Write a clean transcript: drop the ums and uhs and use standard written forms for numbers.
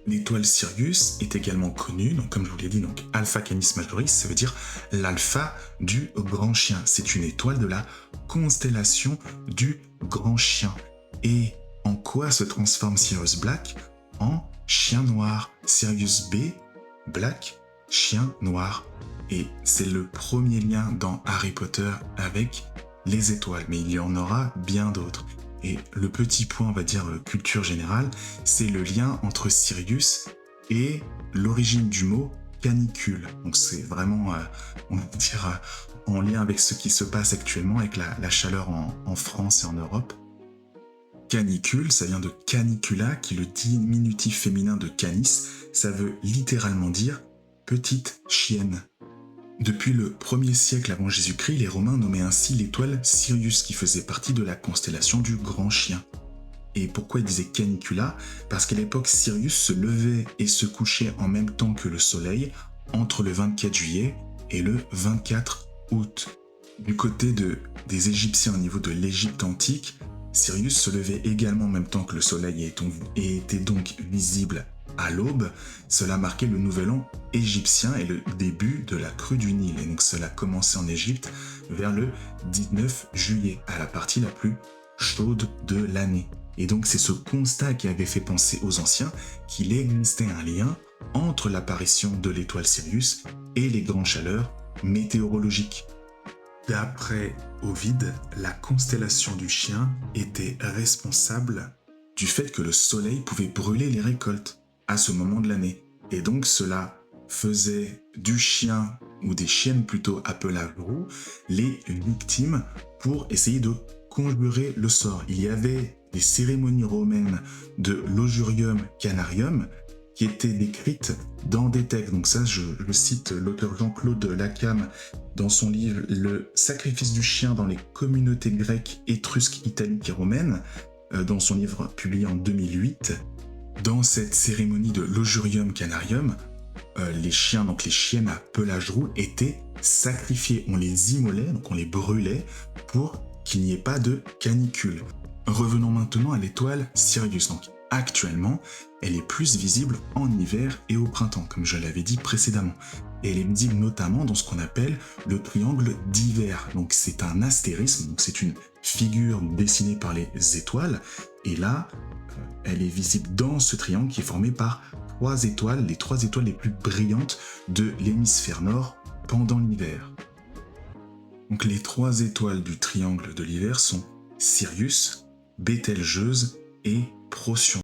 L'étoile Sirius est également connue, donc comme je vous l'ai dit, donc Alpha Canis Majoris, ça veut dire l'alpha du grand chien. C'est une étoile de la constellation du grand chien. Et en quoi se transforme Sirius Black? En chien noir. Sirius B, Black, chien noir. Et c'est le premier lien dans Harry Potter avec les étoiles, mais il y en aura bien d'autres. Et le petit point, on va dire, culture générale, c'est le lien entre Sirius et l'origine du mot canicule. Donc c'est vraiment, on va dire, en lien avec ce qui se passe actuellement avec la chaleur en France et en Europe. Canicule, ça vient de canicula, qui est le diminutif féminin de canis. Ça veut littéralement dire petite chienne. Depuis le 1er siècle avant Jésus-Christ, les Romains nommaient ainsi l'étoile Sirius qui faisait partie de la constellation du grand chien. Et pourquoi ils disaient canicula? Parce qu'à l'époque, Sirius se levait et se couchait en même temps que le Soleil entre le 24 juillet et le 24 août. Du côté des Égyptiens au niveau de l'Égypte antique, Sirius se levait également en même temps que le Soleil et était donc visible à l'aube. Cela marquait le nouvel an égyptien et le début de la crue du Nil. Et donc cela commençait en Égypte vers le 19 juillet, à la partie la plus chaude de l'année. Et donc c'est ce constat qui avait fait penser aux anciens qu'il existait un lien entre l'apparition de l'étoile Sirius et les grandes chaleurs météorologiques. D'après Ovide, la constellation du chien était responsable du fait que le soleil pouvait brûler les récoltes à ce moment de l'année. Et donc cela faisait du chien, ou des chiennes plutôt à pelage roux, les victimes pour essayer de conjurer le sort. Il y avait des cérémonies romaines de l'Ojurium Canarium qui étaient décrites dans des textes. Donc ça, je cite l'auteur Jean-Claude Lacam dans son livre Le sacrifice du chien dans les communautés grecques, étrusques, italiques et romaines, dans son livre publié en 2008. Dans cette cérémonie de l'Ojurium Canarium, les chiens, donc les chiennes à pelage roux, étaient sacrifiés. On les immolait, donc on les brûlait pour qu'il n'y ait pas de canicule. Revenons maintenant à l'étoile Sirius. Donc actuellement, elle est plus visible en hiver et au printemps, comme je l'avais dit précédemment. Et elle est visible notamment dans ce qu'on appelle le triangle d'hiver. Donc c'est un astérisme, donc c'est une figure dessinée par les étoiles. Et là, elle est visible dans ce triangle qui est formé par trois étoiles, les trois étoiles les plus brillantes de l'hémisphère nord pendant l'hiver. Donc les trois étoiles du triangle de l'hiver sont Sirius, Bételgeuse et Procyon.